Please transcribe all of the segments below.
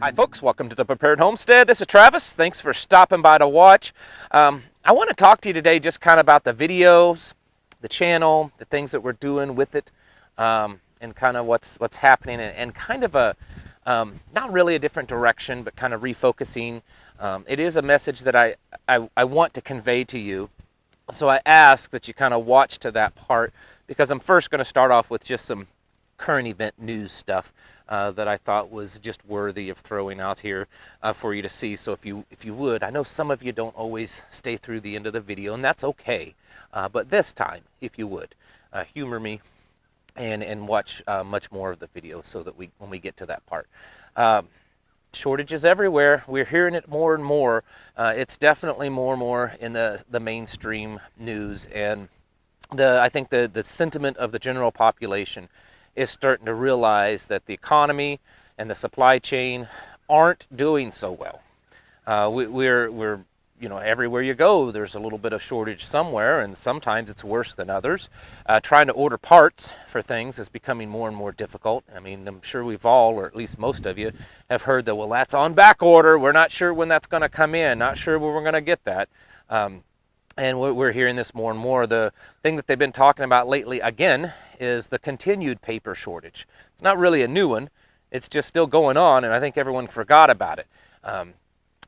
Hi folks, welcome to the Prepared Homestead. This is Travis. Thanks for stopping by to watch. I want to talk to you today just kind of about the videos, the channel, the things that we're doing with it, and kind of what's happening, and kind of a, not really a different direction, but kind of refocusing. It is a message that I want to convey to you. So I ask that you kind of watch to that part, because I'm first going to start off with just some current event news stuff that I thought was just worthy of throwing out here for you to see. So if you would, I know some of you don't always stay through the end of the video, and that's okay. But this time, if you would, humor me and watch much more of the video, so that when we get to that part. Shortages everywhere. We're hearing it more and more. It's definitely more and more in the mainstream news, and I think the sentiment of the general population is starting to realize that the economy and the supply chain aren't doing so well. We're everywhere you go, there's a little bit of shortage somewhere, and sometimes it's worse than others. Trying to order parts for things is becoming more and more difficult. I mean, I'm sure we've all, or at least most of you, have heard that, well, that's on back order. We're not sure when that's going to come in. Not sure when we're going to get that. And we're hearing this more and more. The thing that they've been talking about lately, again, is the continued paper shortage. It's not really a new one. It's just still going on, and I think everyone forgot about it.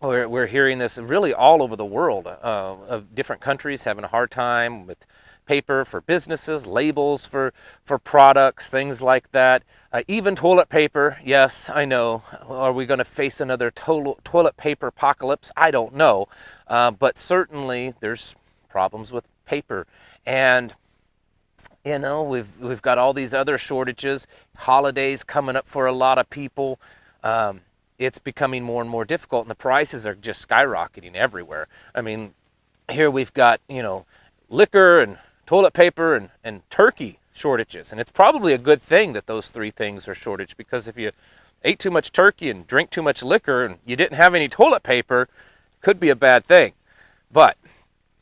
We're hearing this really all over the world, of different countries having a hard time with paper for businesses, labels for products, things like that. Even toilet paper. Yes, I know. Are we going to face another toilet paper apocalypse? I don't know. But certainly there's problems with paper. And we've got all these other shortages, holidays coming up for a lot of people. It's becoming more and more difficult, and the prices are just skyrocketing everywhere. I mean, here we've got, liquor and toilet paper and turkey shortages. And it's probably a good thing that those three things are shortage, because if you ate too much turkey and drank too much liquor and you didn't have any toilet paper, it could be a bad thing. But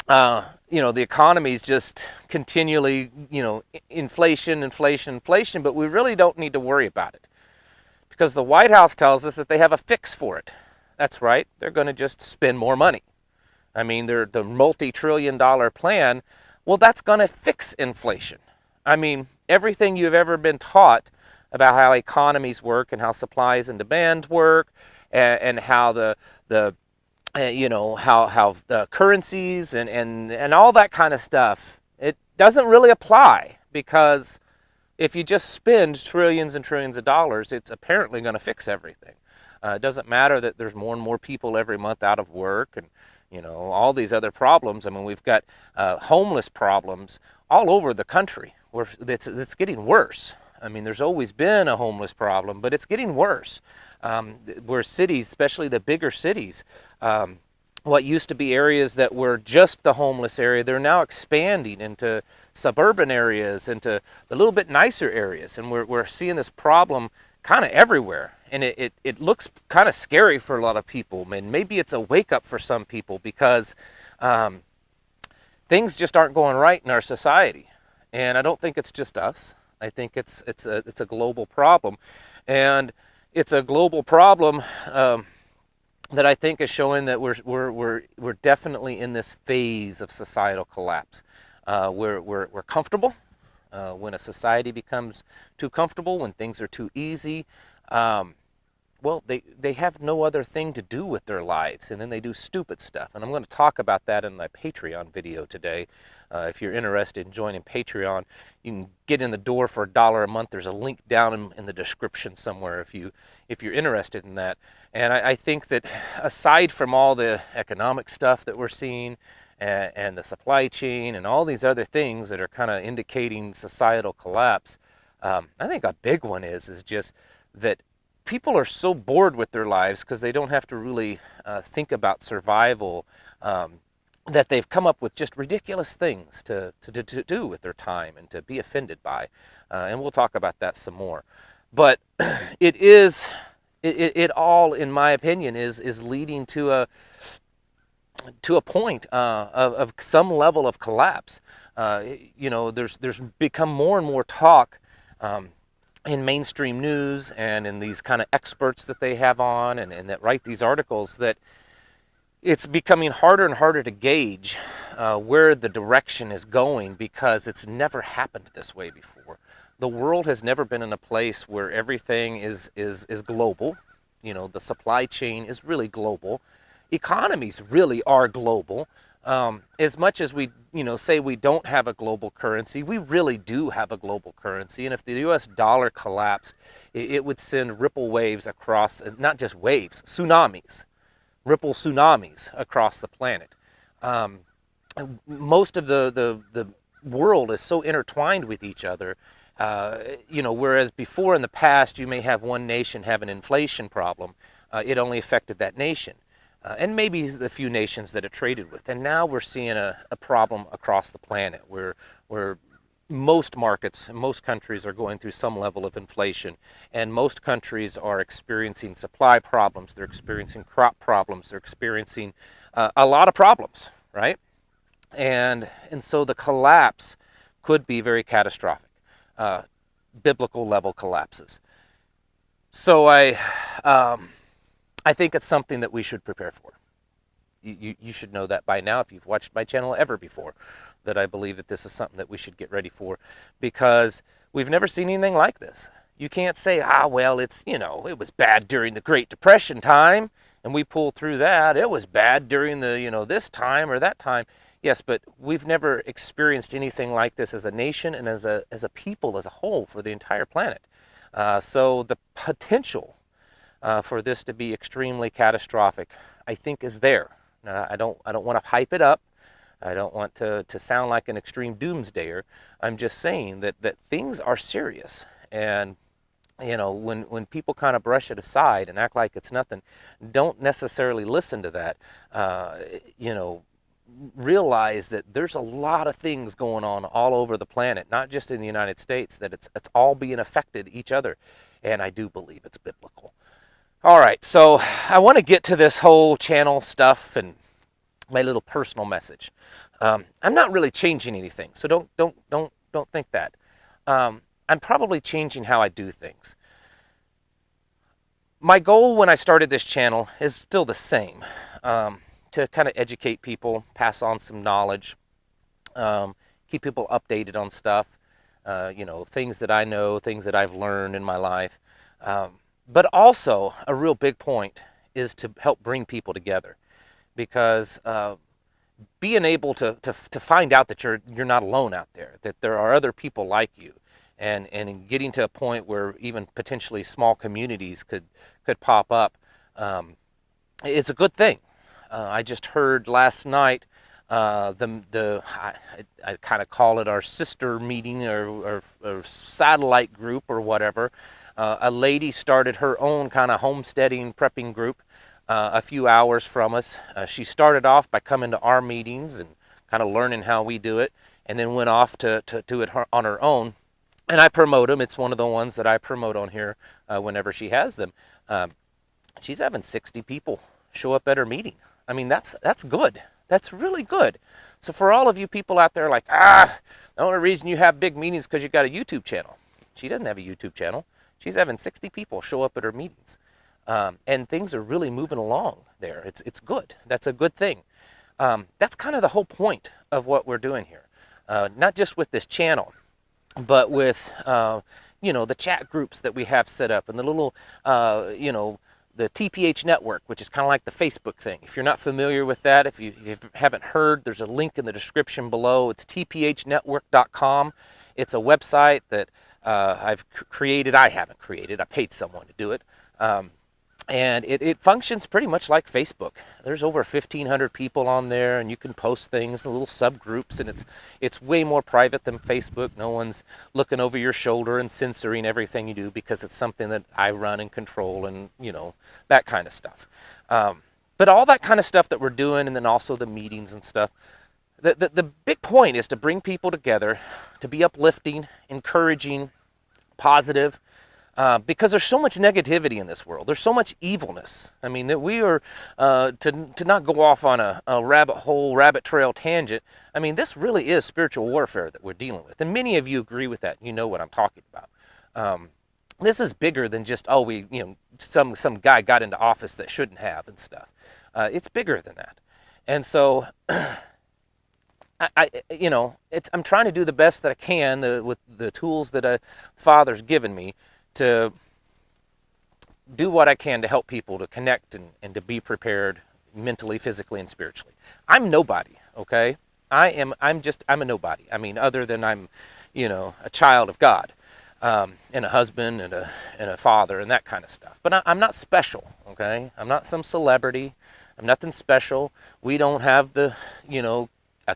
the economy is just continually, inflation, but we really don't need to worry about it, because the White House tells us that they have a fix for it. That's right. They're going to just spend more money. I mean, the multi-trillion-dollar plan, well, that's going to fix inflation. I mean, everything you've ever been taught about how economies work and how supplies and demand work, and how how the currencies and all that kind of stuff, it doesn't really apply, because if you just spend trillions and trillions of dollars, it's apparently going to fix everything. It doesn't matter that there's more and more people every month out of work, and all these other problems. I mean, we've got homeless problems all over the country, where it's getting worse. I mean, there's always been a homeless problem, but it's getting worse. Where cities, especially the bigger cities, what used to be areas that were just the homeless area, they're now expanding into suburban areas, into the little bit nicer areas. And we're seeing this problem kind of everywhere. And it looks kind of scary for a lot of people. And maybe it's a wake up for some people, because things just aren't going right in our society. And I don't think it's just us. I think it's a global problem. And it's a global problem that I think is showing that we're definitely in this phase of societal collapse. We're comfortable. When a society becomes too comfortable, when things are too easy, well, they have no other thing to do with their lives, and then they do stupid stuff. And I'm going to talk about that in my Patreon video today. If you're interested in joining Patreon, you can get in the door for $1 a month. There's a link down in the description somewhere if you're interested in that. And I think that aside from all the economic stuff that we're seeing, and the supply chain and all these other things that are kind of indicating societal collapse, I think a big one is just that people are so bored with their lives, because they don't have to really think about survival, that they've come up with just ridiculous things to do with their time and to be offended by. And we'll talk about that some more. But it all, in my opinion, is leading to a point of some level of collapse. There's become more and more talk in mainstream news and in these kind of experts that they have on and that write these articles, that it's becoming harder and harder to gauge where the direction is going, because it's never happened this way before. The world has never been in a place where everything is global. The supply chain is really global. Economies really are global. As much as we, say we don't have a global currency, we really do have a global currency. And if the U.S. dollar collapsed, it would send ripple waves across, not just waves, tsunamis, ripple tsunamis across the planet. Most of the world is so intertwined with each other. Whereas before in the past, you may have one nation have an inflation problem, it only affected that nation. And maybe the few nations that it traded with. And now we're seeing a problem across the planet where most markets, most countries are going through some level of inflation. And most countries are experiencing supply problems. They're experiencing crop problems. They're experiencing a lot of problems, right? And so the collapse could be very catastrophic. Biblical level collapses. So I think it's something that we should prepare for. You should know that by now if you've watched my channel ever before, that I believe that this is something that we should get ready for, because we've never seen anything like this. You can't say, well, it was bad during the Great Depression time and we pulled through that. It was bad during the, this time or that time. Yes, but we've never experienced anything like this as a nation and as a people as a whole for the entire planet. So the potential for this to be extremely catastrophic, I think, is there. I don't want to hype it up. I don't want to sound like an extreme doomsdayer. I'm just saying that things are serious. And, when people kind of brush it aside and act like it's nothing, don't necessarily listen to that. Realize that there's a lot of things going on all over the planet, not just in the United States, that it's all being affected each other. And I do believe it's biblical. All right, so I want to get to this whole channel stuff and my little personal message. I'm not really changing anything, so don't think that. I'm probably changing how I do things. My goal when I started this channel is still the same, to kind of educate people, pass on some knowledge, keep people updated on stuff, things that I know, things that I've learned in my life. But also, a real big point is to help bring people together, because being able to find out that you're not alone out there, that there are other people like you, and getting to a point where even potentially small communities could pop up, it's a good thing. I just heard last night I kind of call it our sister meeting or satellite group or whatever. A lady started her own kind of homesteading prepping group a few hours from us. She started off by coming to our meetings and kind of learning how we do it, and then went off to do it on her own. And I promote them. It's one of the ones that I promote on here whenever she has them. She's having 60 people show up at her meeting. I mean, that's good. That's really good. So for all of you people out there like, the only reason you have big meetings is because you got a YouTube channel. She doesn't have a YouTube channel. She's having 60 people show up at her meetings. And things are really moving along there. It's good. That's a good thing. That's kind of the whole point of what we're doing here. Not just with this channel, but with, the chat groups that we have set up and the little, the TPH network, which is kind of like the Facebook thing. If you're not familiar with that, if you haven't heard, there's a link in the description below. It's tphnetwork.com. It's a website that I've created. I haven't created. I paid someone to do it. And it functions pretty much like Facebook. There's over 1,500 people on there, and you can post things, little subgroups, and it's way more private than Facebook. No one's looking over your shoulder and censoring everything you do, because it's something that I run and control, and that kind of stuff. But all that kind of stuff that we're doing, and then also the meetings and stuff, the big point is to bring people together, to be uplifting, encouraging, positive. Because there's so much negativity in this world. There's so much evilness. I mean, that we are, to not go off on a rabbit trail tangent, I mean, this really is spiritual warfare that we're dealing with. And many of you agree with that. You know what I'm talking about. This is bigger than just, oh, some guy got into office that shouldn't have and stuff. It's bigger than that. And so I'm trying to do the best that I can with the tools that a Father's given me to do what I can to help people to connect and to be prepared mentally, physically, and spiritually. I'm nobody, okay? I'm a nobody. I mean, other than I'm, a child of God, and a husband and a father and that kind of stuff. But I'm not special, okay? I'm not some celebrity. I'm nothing special. We don't have a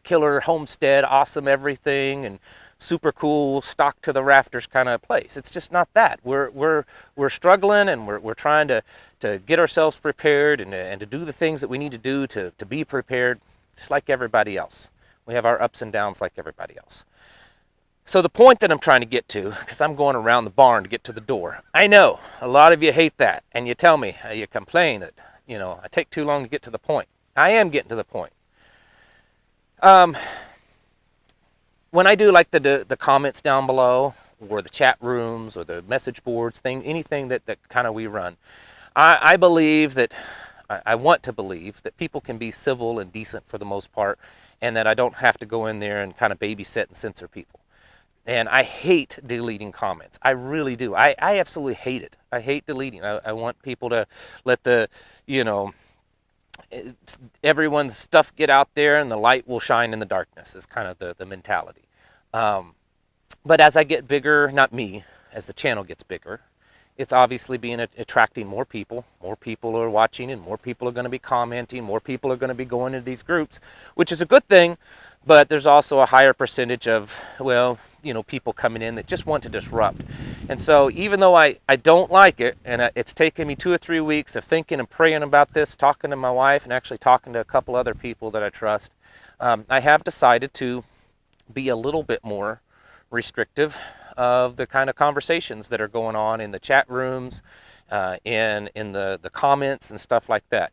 killer homestead, awesome everything, and super cool, stock to the rafters kind of place. It's just not that. We're struggling, and we're trying to get ourselves prepared and to do the things that we need to do to be prepared, just like everybody else. We have our ups and downs like everybody else. So the point that I'm trying to get to, because I'm going around the barn to get to the door. I know a lot of you hate that, and you tell me, you complain that I take too long to get to the point. I am getting to the point. When I do like the comments down below, or the chat rooms, or the message boards, anything that kind of we run, I believe that, I want to believe that people can be civil and decent for the most part, and that I don't have to go in there and kind of babysit and censor people. And I hate deleting comments. I really do. I absolutely hate it. I hate deleting. I want people to let everyone's stuff get out there, and the light will shine in the darkness is kind of the mentality. But as I get bigger, not me, as the channel gets bigger, it's obviously attracting more people. More people are watching, and more people are going to be commenting. More people are going to be going into these groups, which is a good thing. But there's also a higher percentage of, people coming in that just want to disrupt. And so even though I don't like it, and it's taken me 2 or 3 weeks of thinking and praying about this, talking to my wife, and actually talking to a couple other people that I trust, I have decided to be a little bit more restrictive of the kind of conversations that are going on in the chat rooms, in the comments and stuff like that.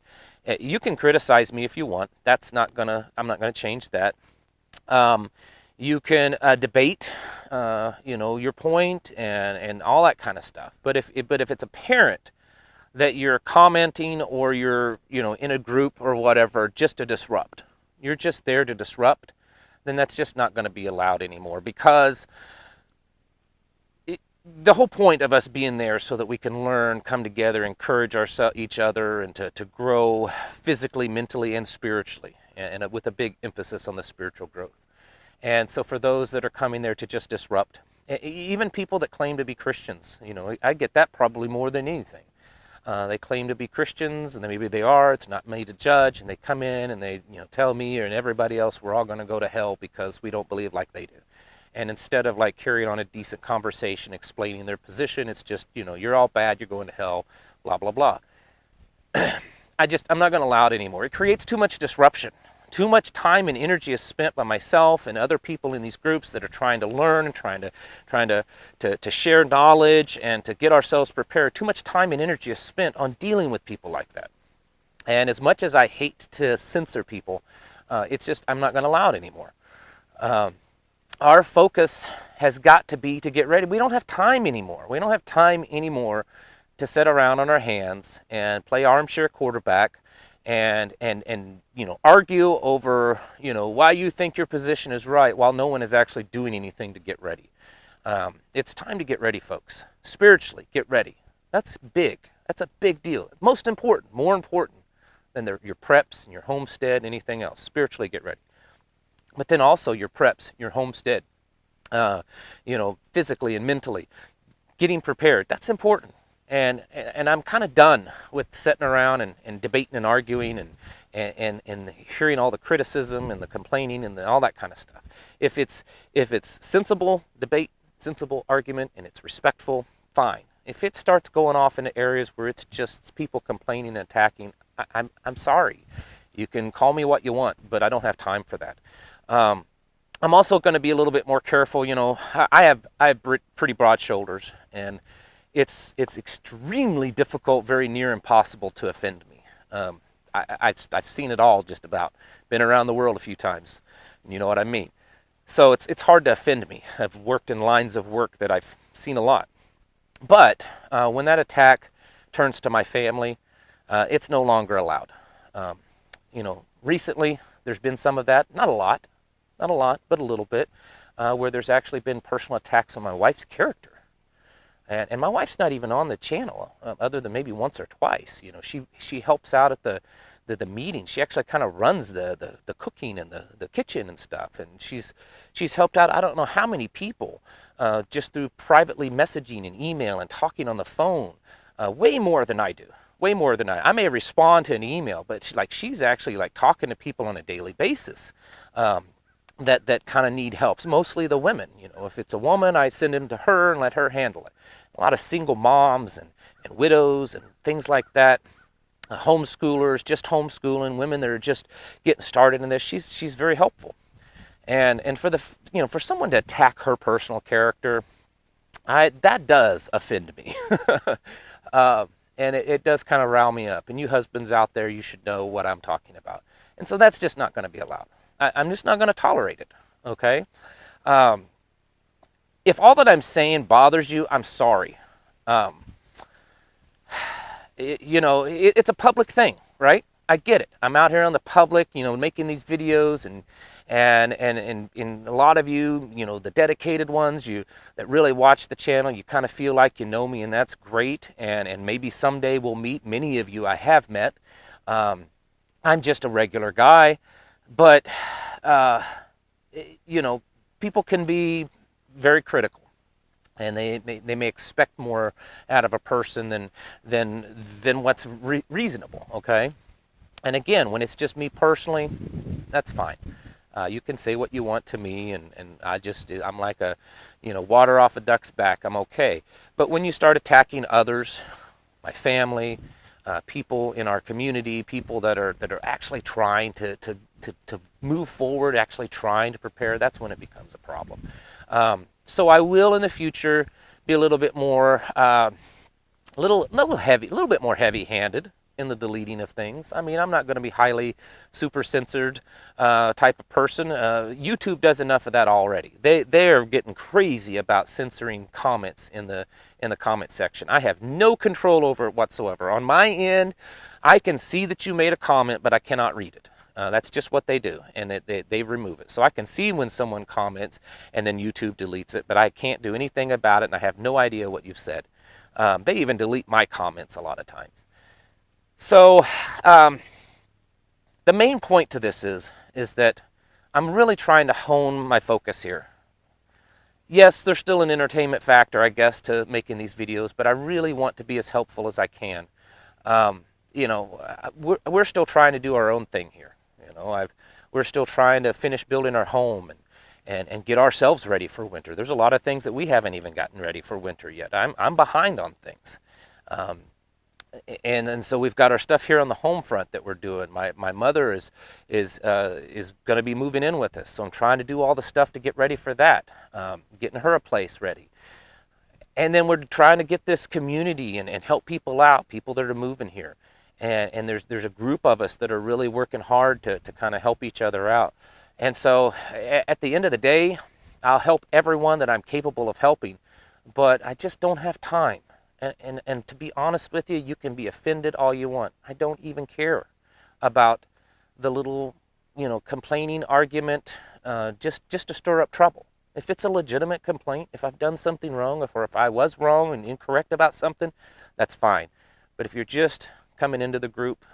You can criticize me if you want. I'm not gonna change that. You can debate, your point and all that kind of stuff. But if it's apparent that you're commenting, or you're in a group or whatever just to disrupt, you're just there to disrupt, then that's just not going to be allowed anymore. Because the whole point of us being there so that we can learn, come together, encourage each other, and to grow physically, mentally, and spiritually, and with a big emphasis on the spiritual growth. And so for those that are coming there to just disrupt, even people that claim to be Christians, I get that probably more than anything. They claim to be Christians, and maybe they are. It's not me to judge. And they come in and they tell me and everybody else we're all going to go to hell because we don't believe like they do. And instead of like carrying on a decent conversation, explaining their position, it's just, you're all bad, you're going to hell, blah, blah, blah. I'm not going to allow it anymore. It creates too much disruption. Too much time and energy is spent by myself and other people in these groups that are trying to learn and trying to share knowledge and to get ourselves prepared. Too much time and energy is spent on dealing with people like that. And as much as I hate to censor people, it's just, I'm not going to allow it anymore. Our focus has got to be to get ready. We don't have time anymore. We don't have time anymore to sit around on our hands and play armchair quarterback and argue over why you think your position is right while no one is actually doing anything to get ready. It's time to get ready, folks. Spiritually, get ready. That's big. That's a big deal. Most important, more important than your preps and your homestead and anything else. Spiritually, get ready. But then also your preps, your homestead, physically and mentally, getting prepared. That's important. And I'm kind of done with sitting around and debating and arguing and hearing all the criticism and the complaining and all that kind of stuff. If it's sensible debate, sensible argument, and it's respectful, fine. If it starts going off into areas where it's just people complaining and attacking, I'm sorry. You can call me what you want, but I don't have time for that. I'm also going to be a little bit more careful. I have pretty broad shoulders, and it's extremely difficult, very near impossible to offend me. I've seen it all, just about. Been around the world a few times, and you know what I mean. So it's hard to offend me. I've worked in lines of work that I've seen a lot. But when that attack turns to my family, it's no longer allowed. Um, recently there's been some of that, not a lot, but a little bit, where there's actually been personal attacks on my wife's character. And my wife's not even on the channel, other than maybe once or twice. She helps out at the meetings. She actually kind of runs the cooking and the kitchen and stuff. And she's helped out I don't know how many people, just through privately messaging and email and talking on the phone, way more than I do. Way more than I may respond to an email, but she's actually like talking to people on a daily basis. That kind of need help. Mostly the women. If it's a woman, I send them to her and let her handle it. A lot of single moms and widows and things like that. Homeschoolers, just homeschooling, women that are just getting started in this. She's very helpful. And for someone to attack her personal character, that does offend me. And it does kind of rile me up. And you husbands out there, you should know what I'm talking about. And so that's just not going to be allowed. I'm just not going to tolerate it, okay? If all that I'm saying bothers you, I'm sorry. It's a public thing, right? I get it. I'm out here on the public, making these videos, and a lot of you, the dedicated ones, that really watch the channel, you kind of feel like you know me, and that's great. And maybe someday we'll meet. Many of you I have met. I'm just a regular guy. But, people can be very critical, and they may expect more out of a person than what's reasonable, okay? And again, when it's just me personally, that's fine. You can say what you want to me, and I'm like water off a duck's back. I'm okay. But when you start attacking others, my family, people in our community, people that are actually trying to move forward, actually trying to prepare, that's when it becomes a problem. So I will in the future be a little bit more, a little bit more heavy-handed in the deleting of things. I mean, I'm not going to be highly super censored type of person. YouTube does enough of that already. They are getting crazy about censoring comments in the comment section. I have no control over it whatsoever. On my end, I can see that you made a comment, but I cannot read it. That's just what they do, and they remove it. So I can see when someone comments, and then YouTube deletes it, but I can't do anything about it, and I have no idea what you've said. They even delete my comments a lot of times. So the main point to this is that I'm really trying to hone my focus here. Yes, there's still an entertainment factor, I guess, to making these videos, but I really want to be as helpful as I can. We're still trying to do our own thing here. We're still trying to finish building our home and get ourselves ready for winter. There's a lot of things that we haven't even gotten ready for winter yet. I'm behind on things. And so we've got our stuff here on the home front that we're doing. My mother is going to be moving in with us, so I'm trying to do all the stuff to get ready for that, getting her a place ready. And then we're trying to get this community and help people out, people that are moving here. And there's a group of us that are really working hard to kind of help each other out. And so at the end of the day, I'll help everyone that I'm capable of helping, but I just don't have time. And to be honest with you, you can be offended all you want. I don't even care about the little, complaining argument, just to stir up trouble. If it's a legitimate complaint, if I've done something wrong, or if I was wrong and incorrect about something, that's fine. But if you're just coming into the group,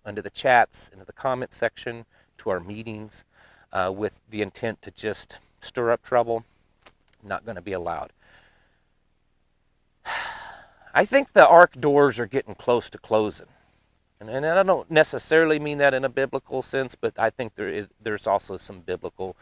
into the chats, into the comment section, to our meetings, with the intent to just stir up trouble, not going to be allowed. I think the ark doors are getting close to closing. And I don't necessarily mean that in a biblical sense, but I think there's also some biblical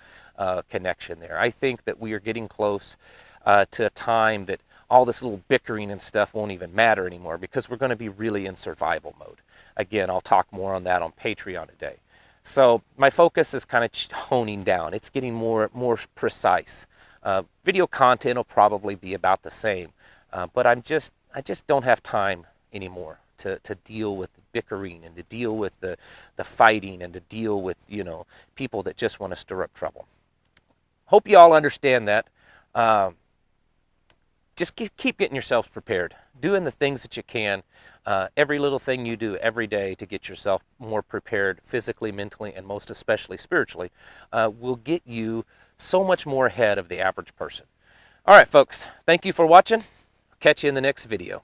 connection there. I think that we are getting close to a time that all this little bickering and stuff won't even matter anymore, because we're going to be really in survival mode. Again, I'll talk more on that on Patreon today. So my focus is kind of honing down. It's getting more precise. Video content will probably be about the same, but I just don't have time anymore to deal with the bickering and to deal with the fighting and to deal with, people that just want to stir up trouble. Hope you all understand that. just keep getting yourselves prepared, doing the things that you can, every little thing you do every day to get yourself more prepared physically, mentally, and most especially spiritually, will get you so much more ahead of the average person. All right, folks, thank you for watching. Catch you in the next video.